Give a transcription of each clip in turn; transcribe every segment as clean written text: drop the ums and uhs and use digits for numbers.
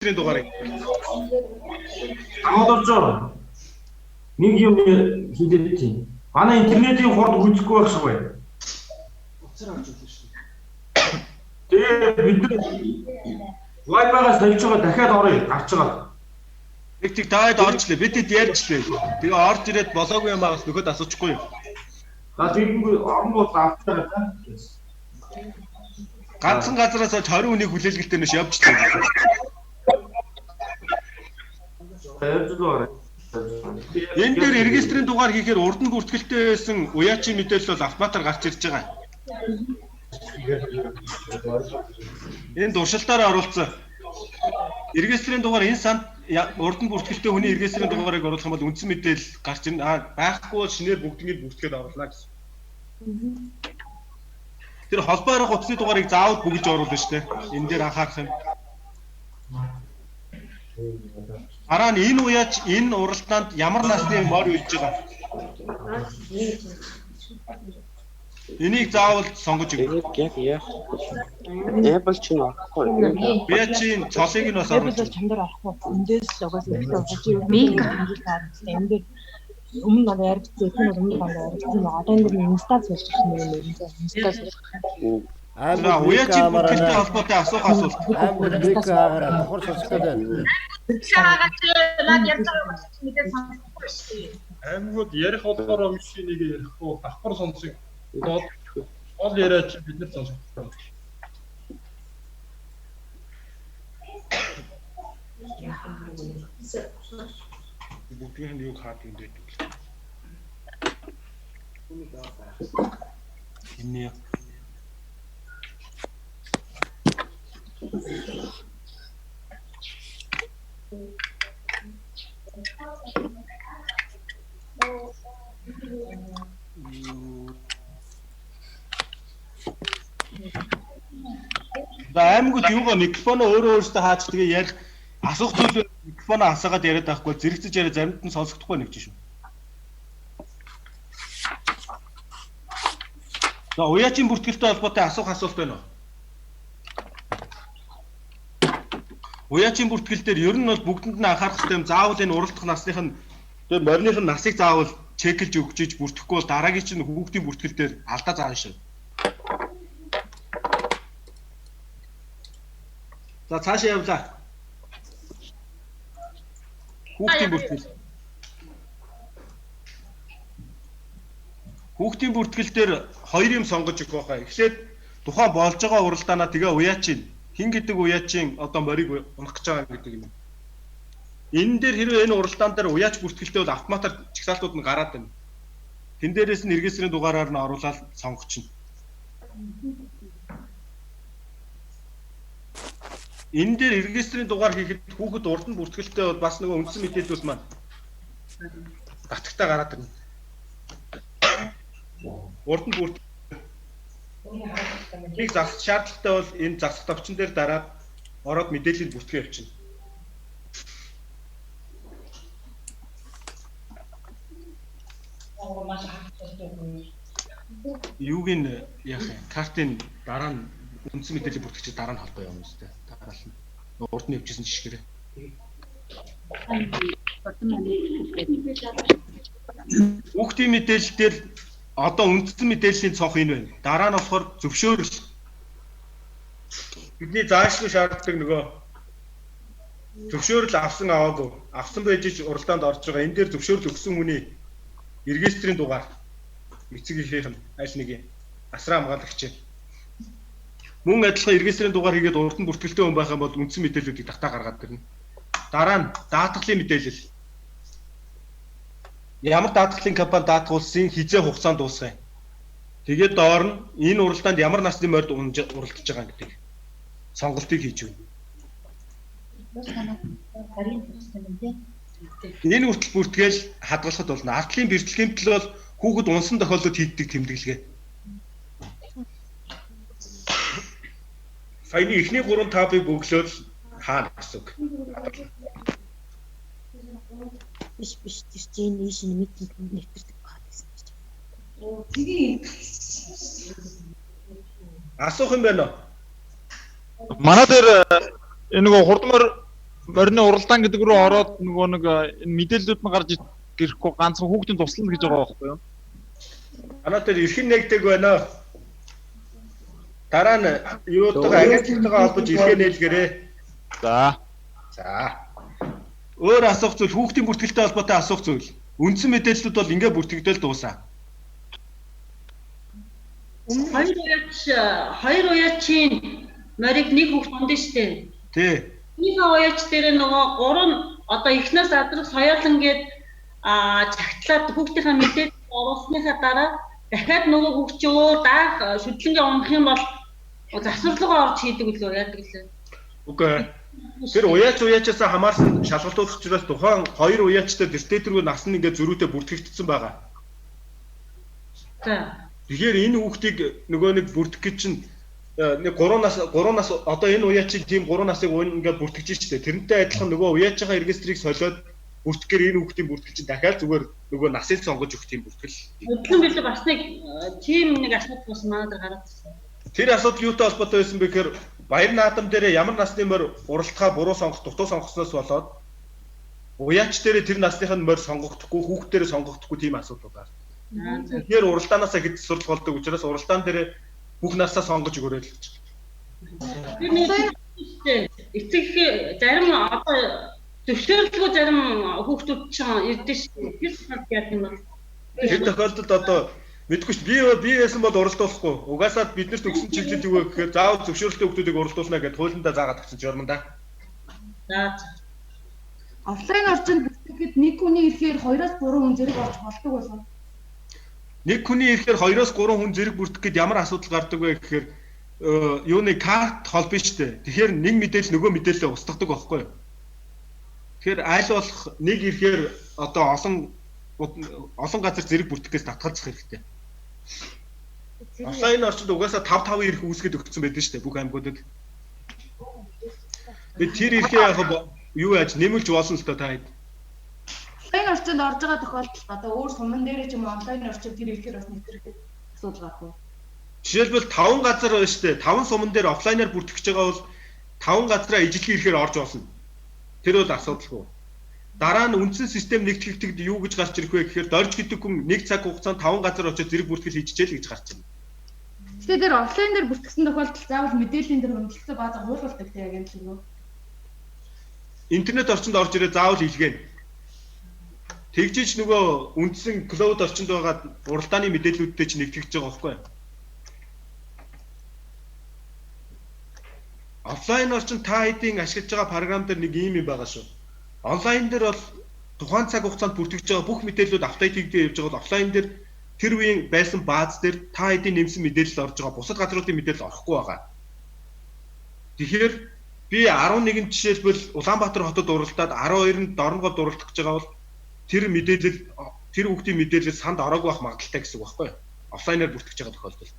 Иргэстрийн дугаарыг. Хамгаалж нэг юм хийлээд чинь. Манай интернетийн хурд үзэхгүй байх шиг байна. Уцаар авч үзлээ шүү. Тэгээ бид нар Wi-Fi-гаас тавьж байгаа дахиад орё авч байгаа. Нэг тийг таад орчлээ. Бид хэд ярьжлээ. Тэгээ орж ирээд болоогүй юм байгаас нөхөд асуучихгүй юу. За тэгэнгүүт орон бол авч байгаа та. Ганцхан газараас 20 хүнийг хүлээлгэлтэй нэш явжлаа. Энэ дээр регистрийн дугаар хийхээр урд нь бүртгэлтэй байсан уяачийн мэдээлэл бол автоматар гарч ирж байгаа. Энэ дуршилтаараа оруулсан. Регистрийн дугаар энэ санд урд нь бүртгэлтэй хүний регистрийн дугаарыг оруулах юм бол үндсэн мэдээлэл гарч ирнэ. Байхгүй бол шинээр бүгднийг бүртгээд оруулна гэсэн. Тэр холбоо арга утасны дугаарыг заавал бүгж оруулна шүү дээ. Энэ дээр анхаарах юм. Хараа энэ уяач энэ уралдаанд ямар насны морь үйж байгаа. Энийг заавал сонгож өгнө. Яг яах вэ? Apple ч нөхгүй. Уяачийн цолыг нь бас оруулж Apple чамдар авахгүй. Эндээс л угаасаа мейк энэ өмнө нь яригдсан, энэ өмнө нь яригдсан. Одоо энэ инстаз болж байна юм. Инстаз. уяачийн бүртгэлтэй холбоотой асуух асуулт. Америк аваад давхар сонсоход байна. Аймагуд ярих болохоор биш нэг ярих уу давхар сонсох бол яриач бид нар сонсох байна. Бүгдийн нь юу хаад юм бэ? Энэ аймагуд юугаа микрофон өөрөөсөө хаач тэгээ ярих асуух зүйл микрофоноо асаагаад яриад байхгүй зэрэгцэж яриа заримд нь сонсохдохгүй нэг чинь шүү. За уяачийн бүртгэлтэй холбоотой асуух асуулт байна уу? Уяачийн бүртгэл дээр ер нь бол бүгдэнд нь анхаарах хэрэгтэй юм. Заавал энэ уралдах насных нь тэр мориных нь насыг заавал чеклж өгчиж бүртгэхгүй бол дараагийн чинь хүүхдийн бүртгэл дээр алдаа заана шүү. За цаашаа явлаа. Хүүхдийн бүртгэл. Хүүхдийн бүртгэл дээр хоёр юм сонгож өгөх байхаа. Эхлээд тухайн болж байгаа уралдаанаа тэгээ уяачийн хин гэдэг уяачийн одоо морийг унах гэж байгаа гэдэг юм. Энэ дээр хэрвээ энэ уралдаан дээр уяач бүртгэлтэй бол автоматар чагсаалтууд нь гараад байна. Тэн дээрээс нь регистрийн дугаараар нь оруулаад сонгочихно. Энэ дээр регистрийн дугаар хийхэд хүүхэд урд нь бүртгэлтэй бол бас нөгөө үндсэн мэдээлэл маань батгтаа гараад ирнэ. Урд нь бүрт нэг засах шаардлагатай бол энэ засах товчон дээр дараад ороод мэдээллийг бүртгээ явуулчихна. Юуг нь яах вэ? Картын дараа нь үндсэн мэдээллийг бүртгэж дараа нь холбоо явуулна үстэй. Дараа нь урд нь явуулжсэн жишгэрээ. Хүүхдийн мэдээлэл дээр одоо үндсэн мэдээллийн цонх энэ байна. Дараа нь болохоор зөвшөөрөл. Бидний заашгүй шаарддаг нөгөө зөвшөөрөл авсан аваагүй. Авсан байж ч уралдаанд орж байгаа. Энэ дээр зөвшөөрөл өгсөн хүний регистрийн дугаар эцэг эхийнх нь аль нэг юм асраа хамгаалагч. Мөн адилхан регистрийн дугаар хийгээд урд нь бүртгэлтэй хүн байх юм бол үндсэн мэдээллүүдийг татаа гаргаад ирнэ. Дараа нь даатгалын мэдээлэл. Ямар даатгалын компани даатгуулсан хизээ хугацаанд дуусгая. Тэгээд доор нь энэ уралдаанд ямар насны морьд уралдаж байгаа гэдэг сонголтыг хийж өгнө. Энэ хүртэл бүртгээл хадгалахад болно. Ардлын бэрхшээлтэй бол хүүхэд унсан тохиолдолд хийдэг тэмдэглэгээ. Саяны эхний 3-5-ыг бөглөөл хаана гэсэн үг. Биш тийм ийш нэг нэвтэрдэг баа гэсэн чинь. Асуух юм байна уу? Манай дээр энэ нөгөө хурдмар морины уралдаан гэдэг рүү ороод нөгөө нэг энэ мэдээллүүд нь гарч ирэхгүй ганцхан хүүхдийн туслана гэж байгаа байхгүй юу? Манай дээр эрхэн нэгдэг байна. Дараа нь юутайгаа агентлагтайгаа холбож эрхээ нээлгээрээ. За. Өөр асуух зүйл хүүхдийн бүртгэлтэй холбоотой асуух зүйл. Үндсэн мэдээллүүд бол ингээ бүртгэгдэл дуусаа. Хоёр уяачийн морийг нэг хүүхд онд штэ. Тий. Нэг уяач дээр нөгөө 3 одоо эхнээс адрах соёолн гээд цагтлаад хүүхдийнхээ мэдээлэл оруулсныхаа дараа дахиад нөгөө хүүхд чи өөр даах шүтлэнгээ унах юм бол засварлага орж хийдэг үлээ яадаг лээ. Үгүй. Тэр уяачаас хамаарсан шалгалтууд учраас тухайн хоёр уяачтай дэртэтэргүй нас нь ингээ зөрүүтэй бүртгэгдсэн байгаа. За. Тэгэхээр энэ хүүхдийг нөгөө нэг бүртгэх чинь нэг 3 нас одоо энэ уяачийн тийм 3 насыг ингээ бүртгэж штэ. Тэрнтэй адилхан нөгөө уяачийн регистрийг солиод бүртгэхээр энэ хүүхдийн бүртгэл чинь дахиад зүгээр нөгөө насыг сонгож өгөх тийм бүртгэл. Хөдлөн билүү бас нэг тийм нэг асуудал бас манайд гараад. Тэр асуудал юутай холбоотой байсан бэ гэхээр баяр наадам дээр ямар насны морь уралтхаа буруу сонгох, дутуу сонгосноос болоод уяач дээр тэр насных нь морь сонгогдохгүй, хүүхдээр сонгогдохгүй тийм асуудал байна. Тэгэхээр уралдаанаас хэд сурал болдог учраас уралдаан дээр бүх насаа сонгож өгөөрэй л гэж. Тэр нэг эцэг зарим одоо зөвшөөрлгүй зарим хүүхдүүд чинь ирдэ шүү. Тэр тохиолдолд яах юм бол тэр тохиолдолд одоо мэдгүй шүү. Би яасан бол уралдуулахгүй. Угаасаа биднэрт өгсөн чиглэл юу вэ гэхээр заавал зөвшөөрөлтэй хүүхдүүдийг уралдуулна гэдээ хуулиндаа заагаад өгсөн журмандаа. За. Офлайн орчинд бүртгэхэд нэг хүний ирэхээр 2-3 хүн зэрэг орж болдог болов. Нэг хүний ирэхээр 2-3 хүн зэрэг бүртгэх гээд ямар асуудал гардаг вэ гэхээр юуны карт холбоо штэ. Тэгэхээр нэг мэдээлэл нөгөө мэдээлэлээ устгадаг байхгүй юу? Тэгэхээр аль болох нэг ирэхээр одоо олон газар зэрэг бүртгэхээс татгалзах хэрэгтэй. Офлайн орчинд угаасаа 5 ирэх үүсгээд өгсөн байдаг шүү дээ бүх аймагуудад. Тэр ирэхээ яг юу яаж нэмэлж болно л та хэд. Офлайн орчинд орж байгаа тохиолдолд одоо өөр суман дээр ч юм уу онлайн орчинд тэр ирэхээр бас нэвтрэх асуудал гарах уу? Жишээлбэл 5 газар байна шүү дээ. 5 суман дээр офлайнаар бүртгэж байгаа бол 5 газараа ижилхэн ирэхээр орж болно. Тэр бол асуудалгүй. Дараа нь үндсэн систем нэгтгэгдэгд юу гэж гарч ирэх вэ гэхээр дорж гэдэг хүн нэг цаг хугацаанд 5 газар очиж зэрэг бүртгэл хийчихэл гэж гарч ирнэ. Тэгэхээр тэр офлайн дээр бүртгэсэн тохиолдолд заавал мэдээллийн дээр хөндлөлтөй баазаа хуулбардаг яг юм шиг үү? Интернет орчинд орж ирээ заавал илгээнэ. Тэгжиж нөгөө үндсэн клауд орчинд байгаа уралдааны мэдээллүүдтэй ч нэгтгэж байгаа байхгүй юу? Офлайн орчинд та хэдийн ашиглаж байгаа програм дээр нэг юм байгаа шүү. Онлайн дээр бол тухайн цаг хугацаанд бүртгэж байгаа бүх мэдээллүүд апдейт хийгдээ явж байгаа бол офлайн дээр тэр үеийн байсан бааз дээр та хэдийн нэмсэн мэдээлэл орж байгаа бусад газруудын мэдээлэл орохгүй байгаа. Тэгэхээр би 11-нд жишээлбэл Улаанбаатар хотод уралдаад 12-нд Дорноговд уралдах гэж байгаа бол тэр мэдээлэл тэр хүүхдийн мэдээлэл санд ороогүй байх магадaltaй гэсэн үг байхгүй юу? Офлайнаар бүртгэж байгаа тохиолдолд.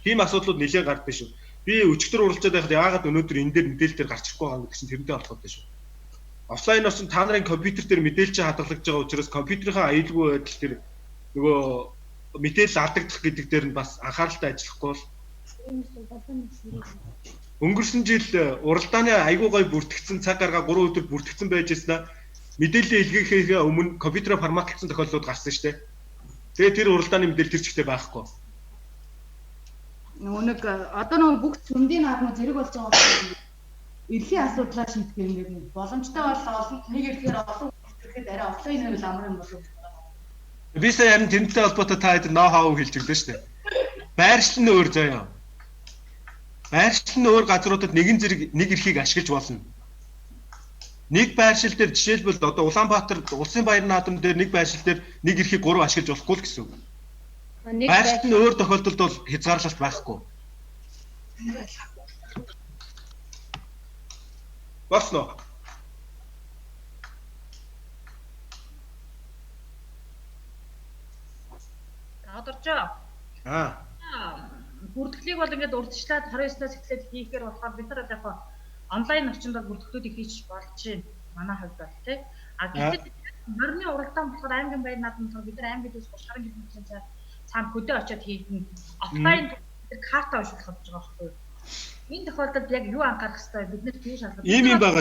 Тийм асуудлууд нэлээд гардаг шүү. Би өчигдөр уралдаад байхад яагаад өнөөдөр энэ дээр мэдээлэл дээр гарч ирэхгүй байгаа гэдэг чинь тэрнтэй холбоотой шүү. Офлайн орчин та нарын компьютер дээр мэдээлэл чинь хадгалагдж байгаа учраас компьютерийн аюулгүй байдал тэр нөгөө мэдээлэл алдагдах гэдэг дээр нь бас анхааралтай ажиллахгүй бол өнгөрсөн жил уралдааны аюулгүй гой бүртгэгдсэн цаг гаргаа 3 өдөр бүртгэгдсэн байж байснаа мэдээлэл илгээхээ өмнө компьютероор форматлсан тохиолдлууд гарсан шүү дээ. Тэгээ тэр уралдааны мэдээлэл тэр чигтээ байхгүй. Нэг одоо нэг бүх цөмдийн наадмаа зэрэг болж байгаа эрхийн асуудлаа шийдэх юм нэг боломжтой бол олон нэг ирэхээр олон ирэхэд арай офлайнаар л амар юм болов. Би сая харин тэмдэлтэй холбоотой та хэд ноу хау хэлж өглөө шүү дээ. Байршил нь өөр заяа. Байршил нь өөр газруудад нэгэн зэрэг нэг эрхийг ашиглаж болно. Нэг байршил дээр жишээлбэл одоо Улаанбаатар улсын баяр наадам дээр нэг байршил дээр нэг эрхийг 3 ашиглаж болохгүй л гэсэн үг. Байршил нь өөр тохиолдолд бол хязгаарлалт байхгүй. Босно. Одоржоо. Бүртгэлийг бол ингээд урдчлаад 29-наас эхлээд хийхээр болохоор бид нар яг онлайн орчинд бүртгэлүүдийг хийж болж байна. Манай хувьд бол тий. А гэтэл морины уралдаан болохоор аймгийн баяр наадам болохоор бид нар аймгийн дэс 30 гаруй хэдэн цаанд хөдөө очиод хийгэн. Офлайн тэр карта уншуулах гэж байгаа байхгүй юу? Энэ тохиолдолд яг юу анхаарах хэрэгтэй бид нар тийм шалгаж. Ийм юм байгаа.